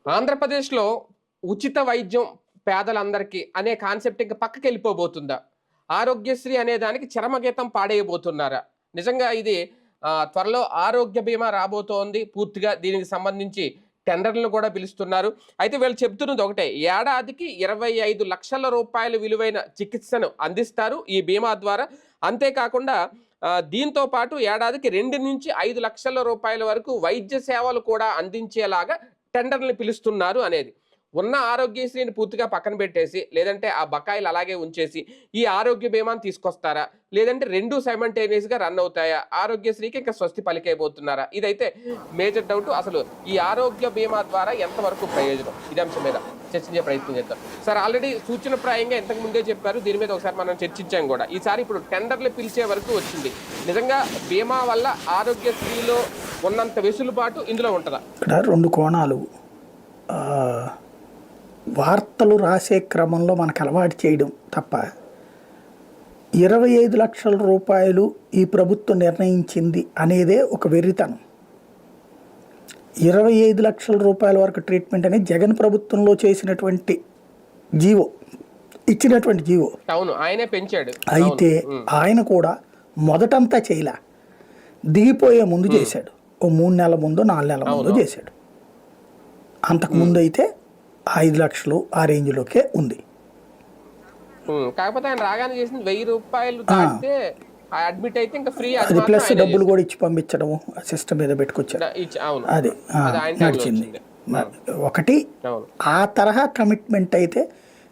ఆంధ్రప్రదేశ్‌లో ఉచిత వైద్యం పేదలందరికీ అనే కాన్సెప్ట్ ఇంక పక్కకి వెళ్ళిపోబోతుందా? ఆరోగ్యశ్రీ అనే దానికి చరమగీతం పాడేయబోతున్నారా? నిజంగా ఇది త్వరలో ఆరోగ్య బీమా రాబోతోంది. పూర్తిగా దీనికి సంబంధించి టెండర్‌లను కూడా పిలుస్తున్నారు. అయితే వీళ్ళు చెప్తున్నది ఒకటే. ఏడాదికి 25,00,000 రూపాయల విలువైన చికిత్సను అందిస్తారు ఈ బీమా ద్వారా. అంతేకాకుండా దీంతో పాటు ఏడాదికి 2-5 లక్షల రూపాయల వరకు వైద్య సేవలు కూడా అందించేలాగా టెండర్‌లని పిలుస్తున్నారు అనేది. ఉన్న ఆరోగ్యశ్రీని పూర్తిగా పక్కన పెట్టేసి, లేదంటే ఆ బకాయిలు అలాగే ఉంచేసి, ఈ ఆరోగ్య బీమాను తీసుకొస్తారా? లేదంటే 2 సైమల్టేనియస్‌గా రన్ అవుతాయా? ఆరోగ్యశ్రీకి ఇంకా స్వస్తి పలికేయబోతున్నారా? ఇదైతే మేజర్ డౌట్. అసలు ఈ ఆరోగ్య బీమా ద్వారా ఎంతవరకు ప్రయోజనం? ఇదే అంశం మీద చర్చించే ప్రయత్నం చేద్దాం. సార్, ఆల్రెడీ సూచనప్రాయంగా ఇంతకు ముందే చెప్పారు. దీని మీద ఒకసారి మనం చర్చించాం కూడా. ఈసారి ఇప్పుడు టెండర్లు పిలిచే వరకు వచ్చింది. నిజంగా బీమా వల్ల ఆరోగ్యశ్రీలో ఉన్నంత వెసులుబాటు ఇందులో ఉంటుందా? ఇక్కడ 2 కోణాలు. వార్తలు రాసే క్రమంలో మనకు అలవాటు చేయడం తప్ప 25 లక్షల రూపాయలు ఈ ప్రభుత్వం నిర్ణయించింది అనేదే ఒక వెర్రితనం. 25 లక్షల రూపాయల వరకు ట్రీట్మెంట్ అనేది జగన్ ప్రభుత్వంలో చేసినటువంటి జీవో, ఇచ్చినటువంటి జీవో. అవును, ఆయనే పెంచాడు. అయితే ఆయన కూడా మొదటంతా చేయలే, దిగిపోయే ముందు చేశాడు. ఓ 3 నెలల ముందు 4 నెలల ముందు చేశాడు. అంతకుముందు అయితే 5 లక్షలు ఆ రేంజ్లోకే ఉంది. కాకపోతే ఆయన రాగానే చేసింది 1000 రూపాయలు దాటితే అడ్మిట్ అయితే ఇంకా ఫ్రీ. అది ప్లస్ డబ్బులు కూడా ఇచ్చి పంపించడం సిస్టమ్ మీద పెట్టుకొచ్చాడు. అది నడిచింది. ఒకటి ఆ తరహా కమిట్మెంట్ అయితే,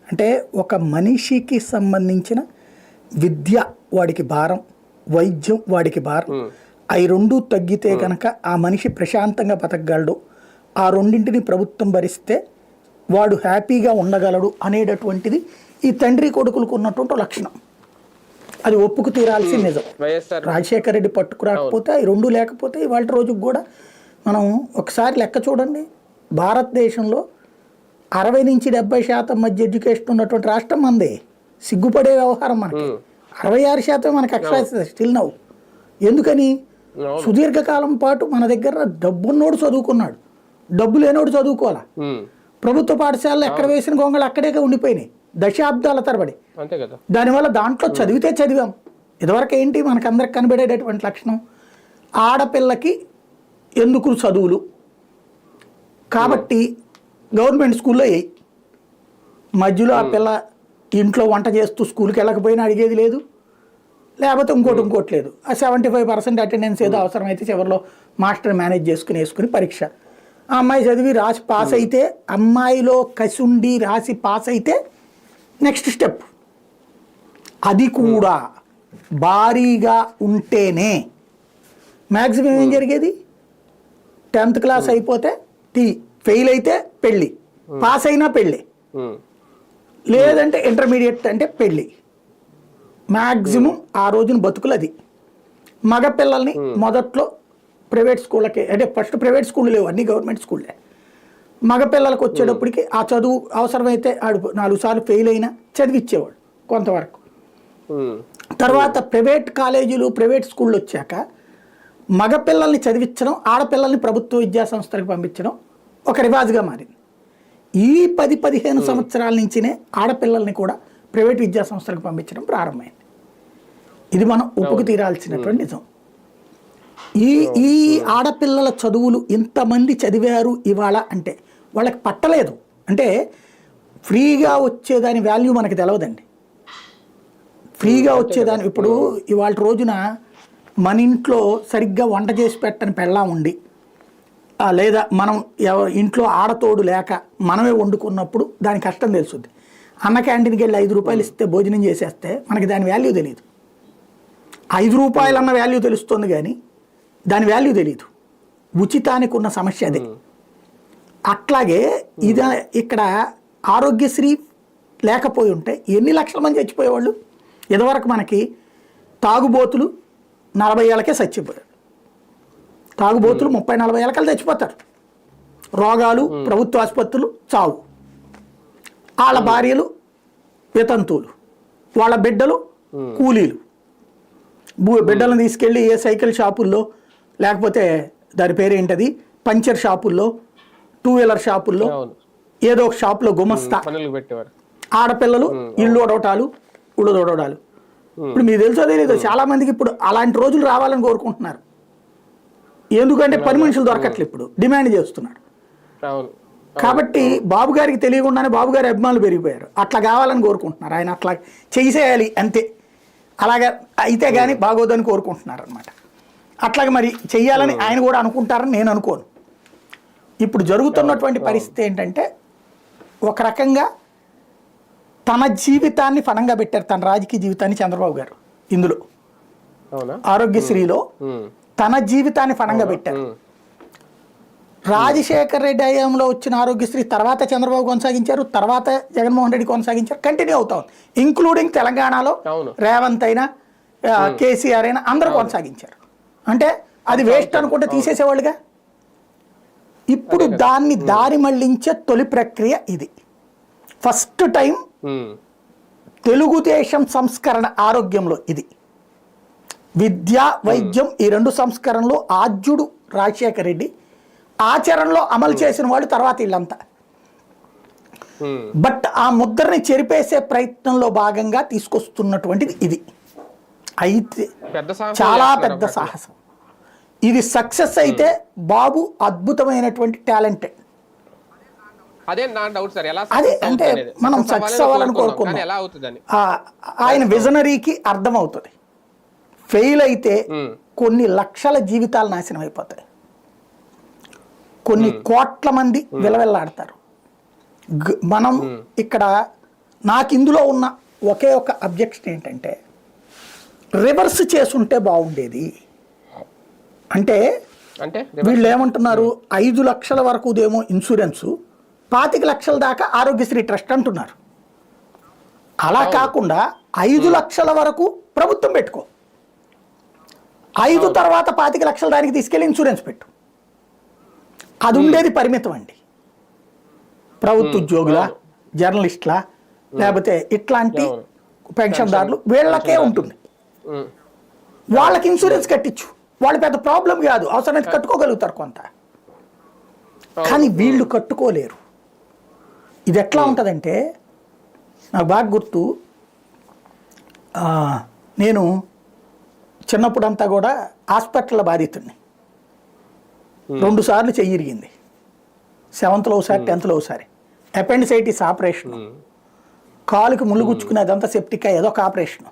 అంటే ఒక మనిషికి సంబంధించిన విద్య వాడికి భారం, వైద్యం వాడికి భారం, అవి 2 తగ్గితే కనుక ఆ మనిషి ప్రశాంతంగా బతకగలడు, ఆ రెండింటిని ప్రభుత్వం భరిస్తే వాడు హ్యాపీగా ఉండగలడు అనేటటువంటిది ఈ తండ్రి కొడుకులకు ఉన్నటువంటి లక్షణం. అది ఒప్పుకు తీరాల్సి నిజం. రాజశేఖర రెడ్డి పట్టుకురాకపోతే అవి 2 లేకపోతే ఇవాళ రోజుకి కూడా మనం ఒకసారి లెక్క చూడండి. భారతదేశంలో 60-70% మధ్య ఎడ్యుకేషన్ ఉన్నటువంటి రాష్ట్రం మనది. సిగ్గుపడే వ్యవహారం మనకి. 66% మనకి అక్షరాస్యత స్టిల్ నౌ. ఎందుకని? సుదీర్ఘకాలం పాటు మన దగ్గర డబ్బున్నోడు చదువుకున్నాడు, డబ్బు లేనోడు చదువుకోవాలా. ప్రభుత్వ పాఠశాలలో ఎక్కడ వేసిన గొంగళి అక్కడే ఉండిపోయినాయి దశాబ్దాల తరబడి. దానివల్ల దాంట్లో చదివితే చదివాం. ఇదివరకు ఏంటి మనకందరికి కనబడేటటువంటి లక్షణం, ఆడపిల్లకి ఎందుకు చదువులు కాబట్టి గవర్నమెంట్ స్కూల్లో వేయి. మధ్యలో ఆ పిల్ల ఇంట్లో వంట చేస్తూ స్కూల్కి వెళ్ళకపోయినా అడిగేది లేదు, లేకపోతే ఇంకోటి లేదు. ఆ 75% అటెండెన్స్ ఏదో అవసరమైతే చివరిలో మాస్టర్ మేనేజ్ చేసుకుని వేసుకుని పరీక్ష. ఆ అమ్మాయి చదివి రాసి పాస్ అయితే, అమ్మాయిలో కసుండి రాసి పాస్ అయితే నెక్స్ట్ స్టెప్. అది కూడా భారీగా ఉంటేనే. మ్యాక్సిమం ఏం జరిగేది, 10th క్లాస్ అయిపోతే ఫెయిల్ అయితే పెళ్ళి, పాస్ అయినా పెళ్ళి, లేదంటే ఇంటర్మీడియట్ అంటే పెళ్ళి. మ్యాక్సిమం ఆ రోజున బతుకులు అది. మగపిల్లల్ని మొదట్లో ప్రైవేట్ స్కూళ్ళకి, అంటే ఫస్ట్ ప్రైవేట్ స్కూళ్ళు లేవు, అన్ని గవర్నమెంట్ స్కూళ్ళే. మగపిల్లలకు వచ్చేటప్పటికి ఆ చదువు అవసరమైతే ఆడు 4 సార్లు ఫెయిల్ అయినా చదివిచ్చేవాడు కొంతవరకు. తర్వాత ప్రైవేట్ కాలేజీలు, ప్రైవేట్ స్కూళ్ళు వచ్చాక మగపిల్లల్ని చదివించడం, ఆడపిల్లల్ని ప్రభుత్వ విద్యా సంస్థలకు పంపించడం ఒక రివాజ్గా మారింది. ఈ 10-15 సంవత్సరాల నుంచినే ఆడపిల్లల్ని కూడా ప్రైవేట్ విద్యా సంస్థలకు పంపించడం ప్రారంభమైంది. ఇది మనం ఒప్పుకు తీరాల్సినటువంటి నిజం. ఈ ఆడపిల్లల చదువులు ఇంతమంది చదివారు ఇవాళ అంటే వాళ్ళకి పట్టలేదు. అంటే ఫ్రీగా వచ్చేదాని వాల్యూ మనకి తెలవదండి. ఫ్రీగా వచ్చేదాని, ఇప్పుడు ఇవాళ రోజున మన ఇంట్లో సరిగ్గా వంట చేసి పెట్టని పెళ్ళాం ఉండి, లేదా మనం ఇంట్లో ఆడతోడు లేక మనమే వండుకున్నప్పుడు దాని కష్టం తెలుస్తుంది. అన్న క్యాంటీన్కి వెళ్ళి 5 రూపాయలు ఇస్తే భోజనం చేసేస్తే మనకి దాని వాల్యూ తెలియదు. 5 రూపాయలు అన్న వాల్యూ తెలుస్తుంది కానీ దాని వాల్యూ తెలియదు. ఉచితానికి ఉన్న సమస్య అదే. అట్లాగే ఇది ఇక్కడ ఆరోగ్యశ్రీ లేకపోయి ఉంటే ఎన్ని లక్షల మంది చచ్చిపోయేవాళ్ళు. ఇదివరకు మనకి తాగుబోతులు 40 ఏళ్ళకే చచ్చిపోయారు. తాగుబోతులు 30-40 ఏళ్ళకల్లా చచ్చిపోతారు. రోగాలు, ప్రభుత్వ ఆసుపత్రులు, చావు. వాళ్ళ భార్యలు వితంతువులు, వాళ్ళ బిడ్డలు కూలీలు. బిడ్డలను తీసుకెళ్ళి ఏ సైకిల్ షాపుల్లో, లేకపోతే దాని పేరేంటది పంచర్ షాపుల్లో 2 వీలర్ షాపుల్లో, అవును. ఏదో ఒక షాపులో గుమస్తా, పనులు పెట్టేవారు. ఆడపిల్లలు ఇళ్ళు ఓడవటాలు, ఉళ్ళు తోడవడాలు. ఇప్పుడు మీకు తెలుసో తెలీదు, చాలా మందికి ఇప్పుడు అలాంటి రోజులు రావాలని కోరుకుంటున్నారు. ఎందుకంటే పని మనుషులు దొరకట్లేదు, ఇప్పుడు డిమాండ్ చేస్తున్నాడు. అవును. కాబట్టి బాబు గారికి తెలియకుండానే బాబు గారి అభిమానులు పెరిగిపోయారు. అట్లా కావాలని కోరుకుంటున్నారు, ఆయన అట్లా చేసేయాలి అంతే, అలాగా అయితే కానీ బాగోదని కోరుకుంటున్నారు అనమాట. అట్లాగే మరి చెయ్యాలని ఆయన కూడా అనుకుంటారని నేను అనుకోను. ఇప్పుడు జరుగుతున్నటువంటి పరిస్థితి ఏంటంటే, ఒక రకంగా తన జీవితాన్ని ఫలంగా పెట్టారు, తన రాజకీయ జీవితాన్ని చంద్రబాబు గారు ఇందులో. ఆరోగ్యశ్రీలో తన జీవితాన్ని ఫలంగా పెట్టారు. రాజశేఖర్ రెడ్డి హయాంలో వచ్చిన ఆరోగ్యశ్రీ తర్వాత చంద్రబాబు కొనసాగించారు, తర్వాత జగన్మోహన్ రెడ్డి కొనసాగించారు, కంటిన్యూ అవుతా ఉంది. ఇంక్లూడింగ్ తెలంగాణలో రేవంత్ అయినా కేసీఆర్ అయినా అందరూ కొనసాగించారు. అంటే అది వేస్ట్ అనుకుంటే తీసేసేవాళ్ళుగా. ఇప్పుడు దాన్ని దారి మళ్లించే తొలి ప్రక్రియ ఇది. ఫస్ట్ టైం తెలుగుదేశం సంస్కరణ ఆరోగ్యంలో ఇది. విద్య, వైద్యం ఈ 2 సంస్కరణలో ఆద్యుడు రాజశేఖర్ రెడ్డి, ఆచరణలో అమలు చేసిన వాళ్ళు తర్వాత వీళ్ళంతా. బట్ ఆ ముద్రని చెరిపేసే ప్రయత్నంలో భాగంగా తీసుకొస్తున్నటువంటిది ఇది. అయితే చాలా పెద్ద సాహసం ఇది. సక్సెస్ అయితే బాబు అద్భుతమైనటువంటి టాలెంటెడ్. అదే నా డౌట్ సార్, ఎలా అదే అంటే మనం సక్సెస్ అవ్వాలని కోరుకున్నాం. ఆయన విజనరీకి అర్థం అవుతుంది. ఫెయిల్ అయితే కొన్ని లక్షల జీవితాలు నాశనం అయిపోతాయి, కొన్ని కోట్ల మంది విలవెల్లాడతారు. మనం ఇక్కడ నాకు ఇందులో ఉన్న ఒకే ఒక అబ్జెక్షన్ ఏంటంటే, రివర్స్ చేసుంటే బాగుండేది. అంటే వీళ్ళు ఏమంటున్నారు, 5 లక్షల వరకు ఉదేమో ఇన్సూరెన్సు, 25 లక్షల దాకా ఆరోగ్యశ్రీ ట్రస్ట్ అంటున్నారు. అలా కాకుండా 5 లక్షల వరకు ప్రభుత్వం పెట్టుకో, 5 తర్వాత 25 లక్షల దానికి తీసుకెళ్ళి ఇన్సూరెన్స్ పెట్టు. అది ఉండేది పరిమితం అండి. ప్రభుత్వ ఉద్యోగుల, జర్నలిస్టుల, లేకపోతే ఇట్లాంటి పెన్షన్దారులు వీళ్ళకే ఉంటుంది. వాళ్ళకి ఇన్సూరెన్స్ కట్టించు, వాళ్ళు పెద్ద ప్రాబ్లం కాదు, అవసరమైతే కట్టుకోగలుగుతారు కొంత. కానీ వీళ్ళు కట్టుకోలేరు. ఇది ఎట్లా ఉంటుందంటే, నాకు బాగా గుర్తు, నేను చిన్నప్పుడంతా కూడా హాస్పిటల్లో బాధితుడిని. 2 సార్లు చెయ్యి ఇరిగింది, 7th ఒకసారి 10th ఒకసారి. అపెండిసైటిస్ ఆపరేషను, కాలుకి ముళ్ళు గుచ్చుకునేదంతా సెప్టిక్ ఏదో ఒక ఆపరేషను.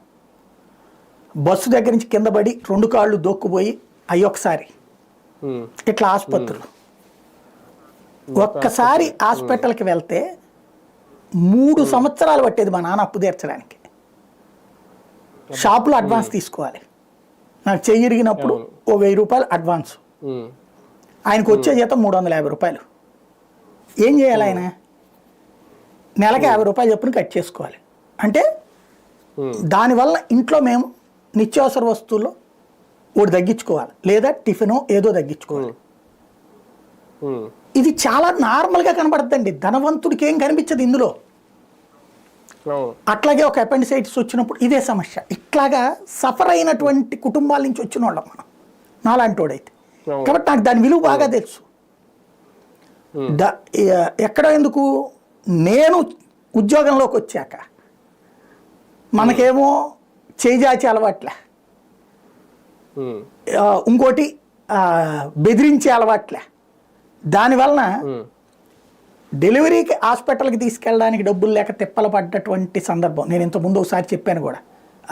బస్సు దగ్గర నుంచి కింద పడి 2 కాళ్ళు దొక్కుపోయి అయ్యొకసారి. ఇట్లా ఆసుపత్రులు. ఒక్కసారి హాస్పిటల్కి వెళ్తే 3 సంవత్సరాలు పట్టేది మా నాన్న అప్పు తీర్చడానికి. షాపులో అడ్వాన్స్ తీసుకోవాలి. నాకు చెయ్యి ఇరిగినప్పుడు ఓ 1000 రూపాయలు అడ్వాన్స్, ఆయనకు వచ్చే జీతం 350 రూపాయలు. ఏం చేయాలి ఆయన? నెలకి 50 రూపాయలు చొప్పున కట్ చేసుకోవాలి. అంటే దానివల్ల ఇంట్లో మేము నిత్యావసర వస్తువుల్లో ఒకటి తగ్గించుకోవాలి, లేదా టిఫినో ఏదో తగ్గించుకోవాలి. ఇది చాలా నార్మల్గా కనబడుతుందండి, ధనవంతుడికి ఏం కనిపించదు ఇందులో. అట్లాగే ఒక అపెండిసైటిస్ వచ్చినప్పుడు ఇదే సమస్య. ఇట్లాగా సఫర్ అయినటువంటి కుటుంబాల నుంచి వచ్చిన వాళ్ళం మనం, నాలాంటి వాడైతే. కాబట్టి నాకు దాని విలువ బాగా తెలుసు. ఎక్కడ ఎందుకు, నేను ఉద్యోగంలోకి వచ్చాక మనకేమో చేజాచి అలవాట్లే, ఇంకోటి బెదిరించే అలవాట్లే. దానివలన డెలివరీకి హాస్పిటల్కి తీసుకెళ్ళడానికి డబ్బులు లేక తిప్పలు పడ్డటువంటి సందర్భం నేను ఇంతకుముందు ఒకసారి చెప్పాను కూడా.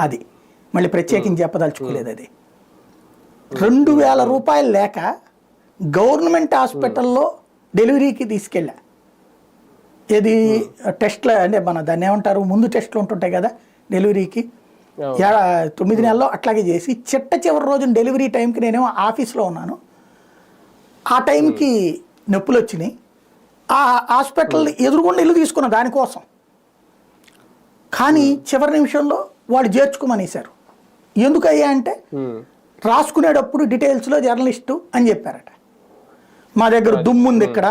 అది మళ్ళీ ప్రత్యేకించి చెప్పదలుచుకోలేదు. అది 2000 రూపాయలు లేక గవర్నమెంట్ హాస్పిటల్లో డెలివరీకి తీసుకెళ్ళా. ఇది టెస్ట్లు అంటే మన దాన్ని ఏమంటారు, ముందు టెస్ట్లు ఉంటుంటాయి కదా డెలివరీకి, 9 నెలల్లో అట్లాగే చేసి చిట్ట చివరి రోజున డెలివరీ టైంకి నేనేమో ఆఫీస్లో ఉన్నాను. ఆ టైంకి నొప్పులు వచ్చినాయి. ఆ హాస్పిటల్ ఎదురుగుండా ఇల్లు తీసుకున్నా దానికోసం. కానీ చివరి నిమిషంలో వాళ్ళు చేర్చుకోమనేశారు. ఎందుకయ్యా అంటే, రాసుకునేటప్పుడు డీటెయిల్స్లో జర్నలిస్టు అని చెప్పారట. మా దగ్గర దుమ్ముంది, ఇక్కడ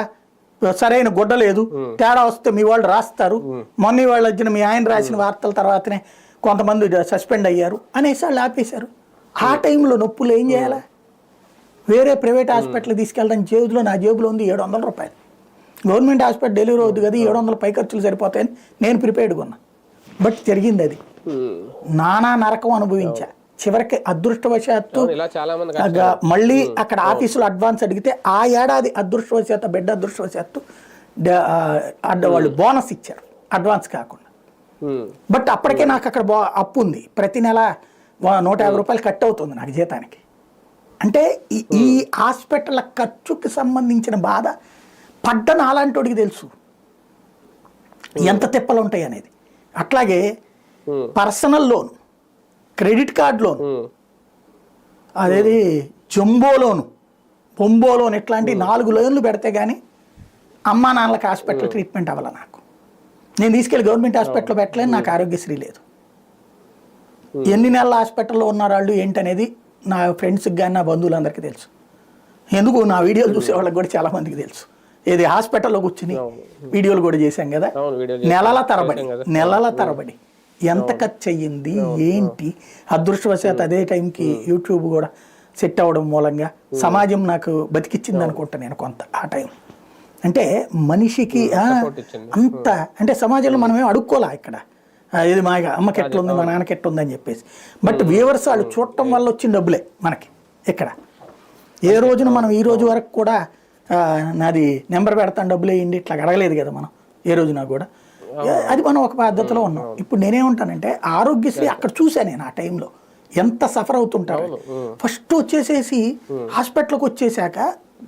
సరైన గుడ్డ లేదు, తేడా వస్తే మీ వాళ్ళు రాస్తారు, మొన్న వాళ్ళు వచ్చిన మీ ఆయన రాసిన వార్తల తర్వాతనే కొంతమంది సస్పెండ్ అయ్యారు అనేసి వాళ్ళు ఆపేశారు. ఆ టైంలో నొప్పులు ఏం చేయాలా? వేరే ప్రైవేట్ హాస్పిటల్కి తీసుకెళ్ళడానికి నా జేబులో ఉంది 700 రూపాయలు. గవర్నమెంట్ హాస్పిటల్ డెలివరీ అవుతుంది కదా 700 పై ఖర్చులు సరిపోతాయని నేను ప్రిపేర్డ్గా ఉన్నా. బట్ జరిగింది అది. నానా నరకం అనుభవించా. చివరికి అదృష్టవశాత్తు ఇలా చాలా మంది మళ్ళీ అక్కడ ఆఫీసులో అడ్వాన్స్ అడిగితే ఆ ఏడాది అదృష్టవశాత్తు బిడ్డ అదృష్టవశాత్తు వాళ్ళు బోనస్ ఇచ్చారు అడ్వాన్స్ కాకుండా. బట్ అప్పటికే నాకు అక్కడ అప్పు ఉంది, ప్రతి నెల 150 రూపాయలు కట్ అవుతుంది నాకు జీతానికి. అంటే ఈ హాస్పిటల్ ఖర్చుకి సంబంధించిన బాధ పడ్డ నాలాంటికి తెలుసు ఎంత తిప్పలు ఉంటాయి అనేది. అట్లాగే personal loan, credit card loan, అదేది జంబో లోను, బొంబో లోన్, ఇట్లాంటి 4 లోన్లు పెడితే కానీ అమ్మా నాన్నలకు హాస్పిటల్ ట్రీట్మెంట్ అవ్వాలి. నాకు నేను తీసుకెళ్ళి గవర్నమెంట్ హాస్పిటల్లో పెట్టలేను, నాకు ఆరోగ్యశ్రీ లేదు. ఎన్ని నెలల హాస్పిటల్లో ఉన్నారు వాళ్ళు ఏంటనేది నా ఫ్రెండ్స్కి కానీ నా బంధువులందరికీ తెలుసు. ఎందుకు నా వీడియోలు చూసే వాళ్ళకి కూడా చాలా మందికి తెలుసు. ఏది హాస్పిటల్లో కూర్చుని వీడియోలు కూడా చేశాం కదా, నెలల తరబడి ఎంత ఖర్చు అయ్యింది ఏంటి. అదృష్టవశాత్తు అదే టైంకి యూట్యూబ్ కూడా సెట్ అవ్వడం మూలంగా సమాజం నాకు బతికిచ్చింది అనుకుంటా నేను కొంత ఆ టైం. అంటే మనిషికి అంత అంటే సమాజంలో మనమేం అడుక్కోలే ఇక్కడ, ఇది మా అమ్మకి ఎట్లుంది మా నాన్నకి ఎట్లుంది అని చెప్పేసి. బట్ వ్యూవర్స్ వాళ్ళు చూడటం వల్ల వచ్చిన డబ్బులే మనకి ఇక్కడ. ఏ రోజున మనం ఈ రోజు వరకు కూడా నాది నెంబర్ పెడతాను డబ్బులు వేయండి ఇట్లా అడగలేదు కదా మనం ఏ రోజున కూడా. అది మనం ఒక పద్ధతిలో ఉన్నాం. ఇప్పుడు నేనేమంటానంటే ఆరోగ్యశ్రీ అక్కడ చూశాను నేను ఆ టైంలో ఎంత సఫర్ అవుతుంటారు. ఫస్ట్ వచ్చేసేసి హాస్పిటల్కి వచ్చేసాక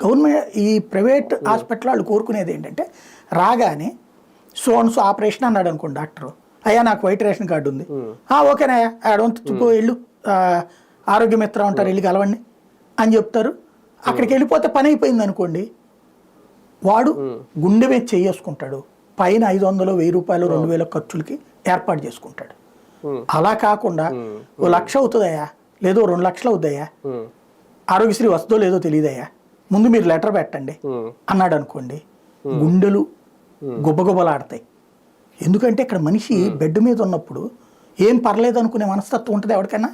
గవర్నమెంట్ ఈ ప్రైవేట్ హాస్పిటల్ వాళ్ళు కోరుకునేది ఏంటంటే రాగానే సోన్స్ ఆపరేషన్ అన్నాడు అనుకోండి డాక్టర్, అయ్యా నాకు వైట్ రేషన్ కార్డు ఉంది, ఓకేనాయా అడవంత వెళ్ళు ఆరోగ్య మిత్ర ఉంటారు వెళ్ళి కలవండి అని చెప్తారు. అక్కడికి వెళ్ళిపోతే పని అయిపోయింది అనుకోండి, వాడు గుండె మీద చేసుకుంటాడు, పైన 500 1000 రూపాయలు 2000 ఖర్చులకి ఏర్పాటు చేసుకుంటాడు. అలా కాకుండా 1,00,000 అవుతుందయ్యా, లేదో 2 లక్షలు అవుతాయా, ఆరోగ్యశ్రీ వస్తుందో లేదో తెలియదయ్యా, ముందు మీరు లెటర్ పెట్టండి అన్నాడు అనుకోండి, గుండెలు గుబగుబలాడతాయి. ఎందుకంటే ఇక్కడ మనిషి బెడ్ మీద ఉన్నప్పుడు ఏం పర్లేదు అనుకునే మనస్తత్వం ఉంటుంది ఎవరికైనా.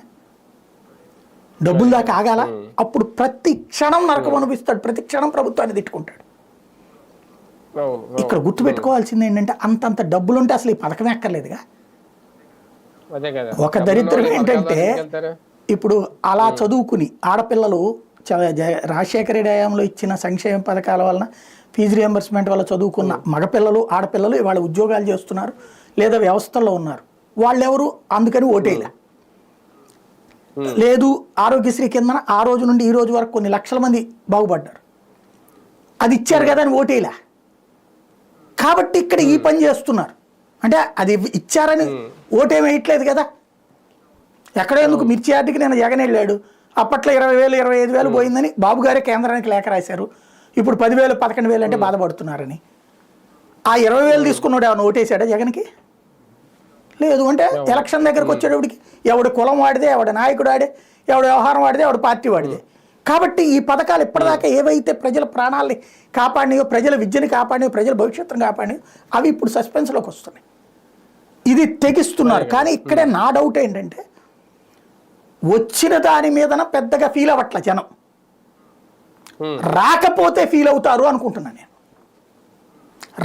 డబ్బులు దాకా ఆగాల, అప్పుడు ప్రతి క్షణం నరకం అనిపిస్తాడు, ప్రతి క్షణం ప్రభుత్వాన్ని తిట్టుకుంటాడు. ఇక్కడ గుర్తుపెట్టుకోవాల్సింది ఏంటంటే అంతంత డబ్బులు ఉంటే అసలు ఈ పథకమే అక్కర్లేదుగా. ఒక దరిద్రం ఏంటంటే ఇప్పుడు అలా చదువుకుని ఆడపిల్లలు రాజశేఖర రెడ్డి హయాంలో ఇచ్చిన సంక్షేమ పథకాల వలన ఫీజు రియంబర్స్మెంట్ వల్ల చదువుకున్న మగపిల్లలు ఆడపిల్లలు ఇవాళ ఉద్యోగాలు చేస్తున్నారు లేదా వ్యవస్థల్లో ఉన్నారు. వాళ్ళెవరు అందుకని ఓటేలా లేదు. ఆరోగ్యశ్రీ కింద ఆ రోజు నుండి ఈ రోజు వరకు కొన్ని లక్షల మంది బాగుపడ్డారు, అది ఇచ్చారు కదా అని ఓటేలా. కాబట్టి ఇక్కడ ఈ పని చేస్తున్నారు అంటే అది ఇచ్చారని ఓటేం వేయట్లేదు కదా. ఎక్కడ ఎందుకు మిర్చి ఆటికి నేను జగన్ వెళ్ళాడు, అప్పట్లో 20,000 25,000 పోయిందని బాబు గారే కేంద్రానికి లేఖ రాశారు. ఇప్పుడు 10,000 11,000 అంటే బాధపడుతున్నారని. ఆ 20,000 తీసుకున్నాడు ఏమన్నా ఓటేసాడా జగన్కి? లేదు. అంటే ఎలక్షన్ దగ్గరకు వచ్చేటప్పటికి ఎవడు కులం వాడిదే, ఎవడ నాయకుడు వాడే, ఎవడు వ్యవహారం వాడిదే, ఎవడు పార్టీ వాడిదే. కాబట్టి ఈ పథకాలు ఇప్పటిదాకా ఏవైతే ప్రజల ప్రాణాలని కాపాడినాయో, ప్రజల విద్యని కాపాడినాయో, ప్రజల భవిష్యత్తును కాపాడినాయో అవి ఇప్పుడు సస్పెన్స్లోకి వస్తున్నాయి. ఇది తెగిస్తున్నారు. కానీ ఇక్కడే నా డౌట్ ఏంటంటే వచ్చిన దాని మీదన పెద్దగా ఫీల్ అవ్వట్ల జనం, రాకపోతే ఫీల్ అవుతారు అనుకుంటున్నాను నేను.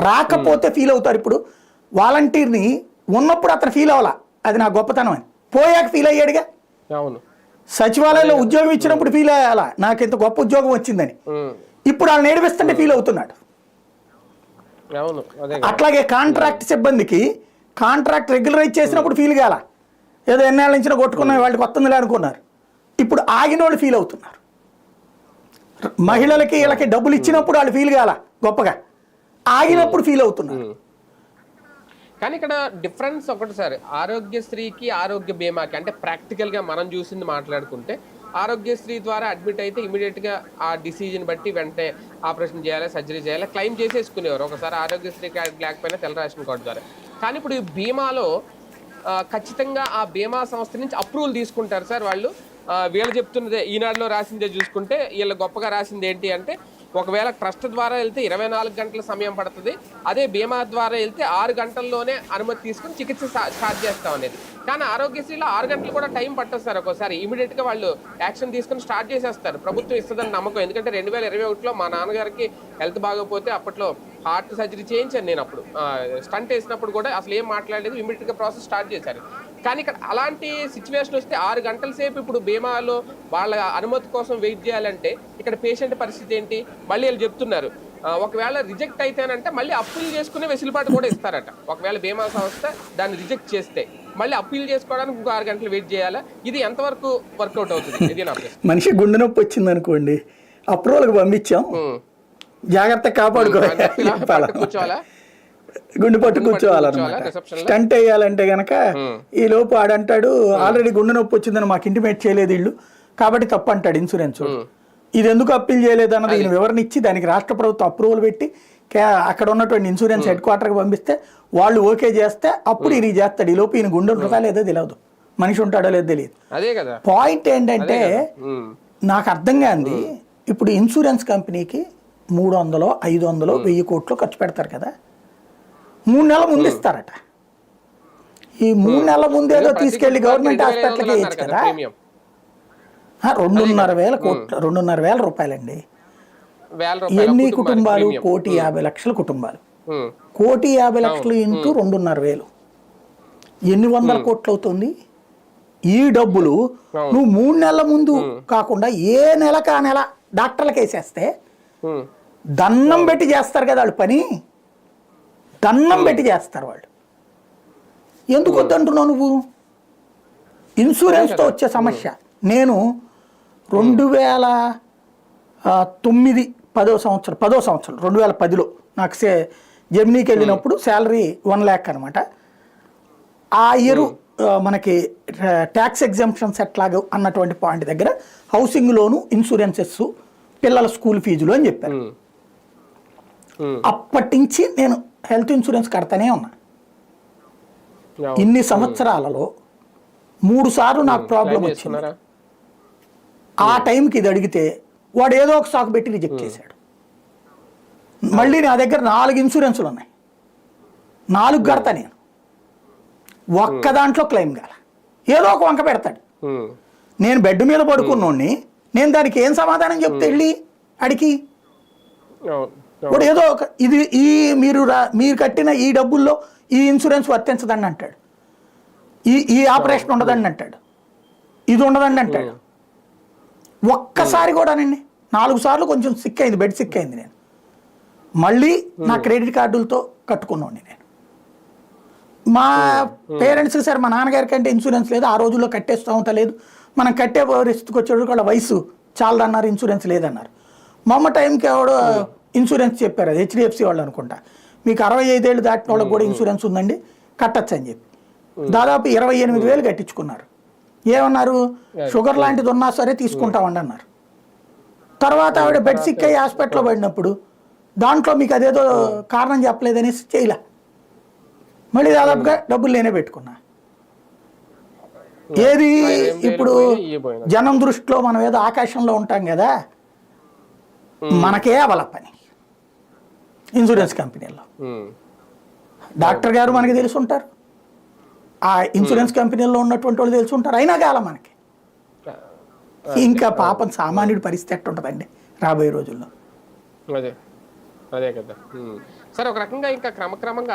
రాకపోతే ఫీల్ అవుతారు. ఇప్పుడు వాలంటీర్ని ఉన్నప్పుడు అతను ఫీల్ అవ్వాలా అది నా గొప్పతనం అని, పోయాక ఫీల్ అయ్యాడుగా. సచివాలయంలో ఉద్యోగం ఇచ్చినప్పుడు ఫీల్ అయ్యాలా నాకు ఇంత గొప్ప ఉద్యోగం వచ్చిందని, ఇప్పుడు వాళ్ళని నేర్పిస్తుంటే ఫీల్ అవుతున్నాడు. అట్లాగే కాంట్రాక్ట్ సిబ్బందికి కాంట్రాక్ట్ రెగ్యులరైజ్ చేసినప్పుడు ఫీల్ కాల, ఏదో ఎన్నేళ్ళ నుంచి కొట్టుకున్న వాళ్ళకి వస్తుందిలే అనుకున్నారు, ఇప్పుడు ఆగిన వాళ్ళు ఫీల్ అవుతున్నారు. మహిళలకి వీళ్ళకి డబ్బులు ఇచ్చినప్పుడు వాళ్ళు ఫీల్ కాల గొప్పగా, ఆగినప్పుడు ఫీల్ అవుతున్నారు. కానీ ఇక్కడ డిఫరెన్స్ ఒకటి సార్, ఆరోగ్యశ్రీకి ఆరోగ్య బీమాకి అంటే ప్రాక్టికల్గా మనం చూసింది మాట్లాడుకుంటే ఆరోగ్యశ్రీ ద్వారా అడ్మిట్ అయితే ఇమీడియట్గా ఆ డిసీజన్ బట్టి వెంటనే ఆపరేషన్ చేయాలి, సర్జరీ చేయాలి, క్లెయిమ్ చేసేసుకునేవారు ఒకసారి ఆరోగ్యశ్రీ కార్డు లేకపోయినా తెల్ల రేషన్ కార్డు ద్వారా. కానీ ఇప్పుడు ఈ బీమాలో ఖచ్చితంగా ఆ బీమా సంస్థ నుంచి అప్రూవల్ తీసుకుంటారు సార్ వాళ్ళు. వీళ్ళు చెప్తున్నదే ఈనాడులో రాసిందే చూసుకుంటే వీళ్ళు గొప్పగా రాసింది ఏంటి అంటే ఒకవేళ ట్రస్ట్ ద్వారా వెళ్తే 24 గంటల సమయం పడుతుంది, అదే బీమా ద్వారా వెళ్తే 6 గంటల్లోనే అనుమతి తీసుకుని చికిత్స స్టార్ట్ చేస్తాం అనేది. కానీ ఆరోగ్యశ్రీలో 6 గంటలు కూడా టైం పట్టదు సార్. ఒక్కోసారి ఇమీడియట్ గా వాళ్ళు యాక్షన్ తీసుకుని స్టార్ట్ చేసేస్తారు. ప్రభుత్వం ఇస్తుందని నమ్మకం. ఎందుకంటే 2021లో మా నాన్నగారికి హెల్త్ బాగోపోతే అప్పట్లో హార్ట్ సర్జరీ చేయించాను నేను. అప్పుడు స్టంట్ వేసినప్పుడు కూడా అసలు ఏం మాట్లాడలేదు, ఇమీడియట్ గా ప్రాసెస్ స్టార్ట్ చేశారు. కానీ ఇక్కడ అలాంటి సిచ్యువేషన్ వస్తే 6 గంటల సేపు ఇప్పుడు బీమాలో వాళ్ళ అనుమతి కోసం వెయిట్ చేయాలంటే ఇక్కడ పేషెంట్ పరిస్థితి ఏంటి? మళ్ళీ వీళ్ళు చెప్తున్నారు ఒకవేళ రిజెక్ట్ అయితేనంటే మళ్ళీ అప్పీల్ చేసుకునే వెసులుబాటు కూడా ఇస్తారట. ఒకవేళ బీమా సంస్థ దాన్ని రిజెక్ట్ చేస్తే మళ్ళీ అప్పీల్ చేసుకోవడానికి ఇంకో 6 గంటలు వెయిట్ చేయాలా? ఇది ఎంతవరకు వర్కౌట్ అవుతుంది? ఇది నా ప్రశ్న. మనిషి గుండె నొప్పి వచ్చింది అనుకోండి, అప్రూవల్కి పంపించాం, జాగ్రత్తగా కాపాడుకోవాలి, కూర్చోవాలా, గుండె పట్టు కూర్చోవాలన్నమాట. స్టంట్ వేయాలంటే గనక ఈ లోపు ఆడంటాడు ఆల్రెడీ గుండె నొప్పి వచ్చిందని మాకు ఇంటిమేట్ చేయలేదు ఇల్లు కాబట్టి తప్పు అంటాడు ఇన్సూరెన్స్. ఇది ఎందుకు అప్పీల్ చేయలేదు అన్నది ఈయన వివరణ ఇచ్చి దానికి రాష్ట్ర ప్రభుత్వం అప్రూవల్ పెట్టి అక్కడ ఉన్నటువంటి ఇన్సూరెన్స్ హెడ్ క్వార్టర్కి పంపిస్తే వాళ్ళు ఓకే చేస్తే అప్పుడు ఈయన చేస్తాడు. ఈ లోపు ఈయన గుండె ఉంటుందా లేదో తెలియదు, మనిషి ఉంటాడో లేదో తెలియదు. పాయింట్ ఏంటంటే నాకు అర్థం కాంది, ఇప్పుడు ఇన్సూరెన్స్ కంపెనీకి 300, 500, 1000 కోట్లు ఖర్చు పెడతారు కదా, 3 నెలల ముందు ఇస్తారట. ఈ 3 నెలల ముందేదో తీసుకెళ్లి గవర్నమెంట్ హాస్పిటల్కి వేయచ్చు కదా. 2,500,000 కోట్లు, 2,500,000 రూపాయలండి. ఎన్ని కుటుంబాలు? 1,50,00,000 కుటుంబాలు. 1,50,00,000 ఇంటూ 2,500,000 ఎన్ని వందల కోట్లు అవుతుంది? ఈ డబ్బులు నువ్వు 3 నెలల ముందు కాకుండా ఏ నెలకు ఆ నెల డాక్టర్లకు వేసేస్తే దన్నం పెట్టి చేస్తారు కదా వాళ్ళు పని, దన్నం పెట్టి చేస్తారు వాళ్ళు. ఎందుకు వద్దంటున్నావు నువ్వు? ఇన్సూరెన్స్తో వచ్చే సమస్య. నేను 2009 10వ సంవత్సరం 2010లో నాకు జర్మనీకి వెళ్ళినప్పుడు శాలరీ 1 lakh అనమాట. ఆ ఇయర్ మనకి ట్యాక్స్ ఎగ్జంప్షన్స్ ఎట్లాగో అన్నటువంటి పాయింట్ దగ్గర హౌసింగ్ లోను, ఇన్సూరెన్సెస్, పిల్లల స్కూల్ ఫీజులు అని చెప్పారు. అప్పటి నుంచి నేను హెల్త్ ఇన్సూరెన్స్ కడతానే ఉన్నా. ఇన్ని సంవత్సరాలలో 3 సార్లు నాకు ప్రాబ్లం వచ్చింది. ఆ టైంకి ఇది అడిగితే వాడు ఏదో ఒక సాకు పెట్టి రిజెక్ట్ చేశాడు. మళ్ళీ నా దగ్గర 4 ఇన్సూరెన్సులు ఉన్నాయి, 4 కడతా నేను. ఒక్క దాంట్లో క్లెయిమ్ కాల, ఏదో ఒక వంక పెడతాడు. నేను బెడ్ మీద పడుకున్నోడిని, నేను దానికి ఏం సమాధానం చెప్తే వెళ్ళి అడిగి వాడు ఏదో ఒక ఇది మీరు కట్టిన ఈ డబ్బుల్లో ఈ ఇన్సూరెన్స్ వర్తించదండి అంటాడు, ఈ ఆపరేషన్ ఉండదండి అంటాడు, ఇది ఉండదండి అంటాడు. ఒక్కసారి కూడానండి 4 సార్లు కొంచెం సిక్ అయింది, బెడ్ సిక్ అయింది. నేను మళ్ళీ నా క్రెడిట్ కార్డులతో కట్టుకున్నాండి. నేను మా పేరెంట్స్కి సార్ మా నాన్నగారి కంటే ఇన్సూరెన్స్ లేదు, ఆ రోజుల్లో కట్టేస్తూ ఉంటా లేదు, మనం కట్టే పరిస్థితికి వచ్చేటప్పుడు వాళ్ళ వయసు చాలదన్నారు, ఇన్సూరెన్స్ లేదన్నారు. మా అమ్మ టైంకి ఎవడో ఇన్సూరెన్స్ చెప్పారు, అది HDFC వాళ్ళు అనుకుంటా, మీకు 65 ఏళ్ళు దాటిన వాళ్ళకి కూడా ఇన్సూరెన్స్ ఉందండి కట్టచ్చు అని చెప్పి దాదాపు 28,000 కట్టించుకున్నారు. ఏమన్నారు, షుగర్ లాంటిది ఉన్నా సరే తీసుకుంటామండి అన్నారు. తర్వాత ఆవిడ బెడ్ సిక్ అయ్యి హాస్పిటల్లో పడినప్పుడు దాంట్లో మీకు అదేదో కారణం చెప్పలేదనేసి చేయలే, మళ్ళీ దాదాపుగా డబ్బులు నేనే పెట్టుకున్నా. ఏది ఇప్పుడు జనం దృష్టిలో మనం ఏదో ఆకాశంలో ఉంటాం కదా, మనకే అవల పని ఇన్సూరెన్స్ కంపెనీలో. డాక్టర్ గారు మనకి తెలిసి ఉంటారు, ఆ ఇన్సూరెన్స్ కంపెనీలో ఉన్నటువంటి వాళ్ళు తెలిసి ఉంటారు, అయినా కాల మనకి. ఇంకా పాపం సామాన్యుడి పరిస్థితి ఎట్టుంటుందండి రాబోయే రోజుల్లో. అదే కదా సార్. ఒక రకంగా ఇంకా క్రమక్రమంగా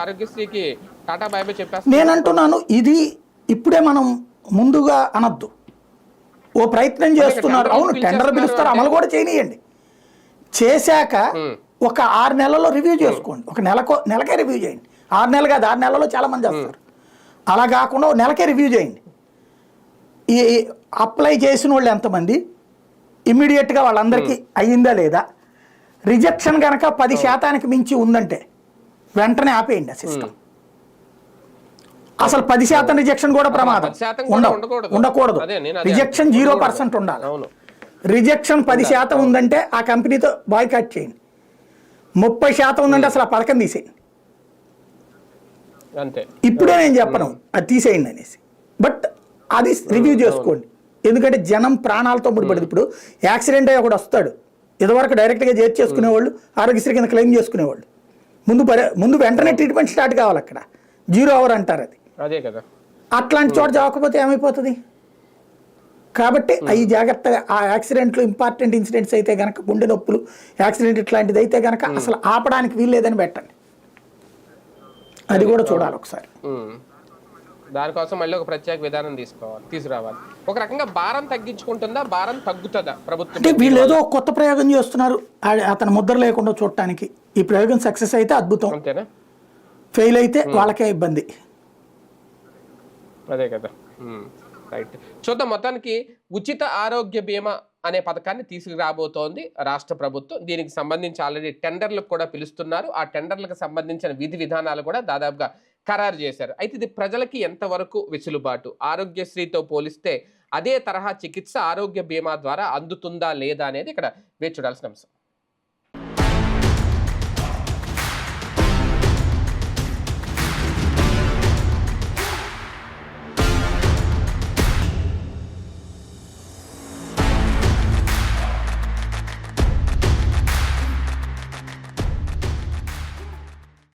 ఆరోగ్యశ్రీకి టాటా బై బై చెప్పేస్తాను నేను అంటున్నాను. ఇది ఇప్పుడే మనం ముందుగా అనొద్దు, ఓ ప్రయత్నం చేస్తున్నారు. అవును, టెండర్ పిలుస్తారు, అమలు కూడా చేయనియండి. చేశాక ఒక 6 నెలల్లో రివ్యూ చేసుకోండి. ఒక నెలకే రివ్యూ చేయండి. 6 నెలలు కాదు, 6 నెలల్లో చాలా మంది చేస్తారు. అలా కాకుండా నెలకే రివ్యూ చేయండి. ఈ అప్లై చేసిన వాళ్ళు ఎంతమంది, ఇమ్మీడియట్గా వాళ్ళందరికీ అయ్యిందా లేదా, రిజెక్షన్ కనుక 10% మించి ఉందంటే వెంటనే ఆపేయండి ఆ సిస్టమ్. అసలు 10% రిజెక్షన్ కూడా ప్రమాదం, ఉండకూడదు. రిజెక్షన్ 0% ఉండాలి. రిజెక్షన్ 10% ఉందంటే ఆ కంపెనీతో బాయ్కాట్ చేయండి. 30% ఉందంటే అసలు ఆ పథకం తీసేయండి. ఇప్పుడే నేను చెప్పను అది తీసేయండి అనేసి, బట్ అది రివ్యూ చేసుకోండి. ఎందుకంటే జనం ప్రాణాలతో ముడిపడింది. ఇప్పుడు యాక్సిడెంట్ అయ్యి ఒకడు వస్తాడు, ఇదివరకు డైరెక్ట్గా చేసుకునేవాళ్ళు, ఆరోగ్యశ్రీ కింద క్లెయిమ్ చేసుకునేవాళ్ళు. ముందు వెంటనే ట్రీట్మెంట్ స్టార్ట్ కావాలి, అక్కడ 0 అవర్ అంటారు అది. అదే కదా, అట్లాంటి చోట జావకపోతే ఏమైపోతుంది? కాబట్టి అవి జాగ్రత్తగా, ఆ యాక్సిడెంట్లు ఇంపార్టెంట్ ఇన్సిడెంట్స్ అయితే కనుక, గుండె నొప్పులు యాక్సిడెంట్ ఇట్లాంటిది అయితే కనుక అసలు ఆపడానికి వీల్లేదని పెట్టండి. అది కూడా చూడాలి ఒకసారి. దానికోసం మళ్ళీ ఒక ప్రత్యేక విధానం తీసుకురావాలి. ఒక రకంగా భారం తగ్గించుకుంటుందా, భారం తగ్గుతుందా ప్రభుత్వం? అంటే వీళ్ళు ఏదో కొత్త ప్రయోగం చేస్తున్నారు, అతను ముద్ర లేకుండా చూడటానికి. ఈ ప్రయోగం సక్సెస్ అయితే అద్భుతం, అంతేనా? ఫెయిల్ అయితే వాళ్ళకే ఇబ్బంది. అదే కదా, రైట్. చూద్దాం. మొత్తానికి ఉచిత ఆరోగ్య బీమా అనే పథకాన్ని తీసుకురాబోతోంది రాష్ట్ర ప్రభుత్వం. దీనికి సంబంధించి ఆల్రెడీ టెండర్లకు కూడా పిలుస్తున్నారు. ఆ టెండర్లకు సంబంధించిన విధి విధానాలు కూడా దాదాపుగా ఖరారు చేశారు. అయితే ఇది ప్రజలకి ఎంతవరకు వెసులుబాటు, ఆరోగ్యశ్రీతో పోలిస్తే అదే తరహా చికిత్స ఆరోగ్య బీమా ద్వారా అందుతుందా లేదా అనేది ఇక్కడ వేచి చూడాల్సిన అంశం.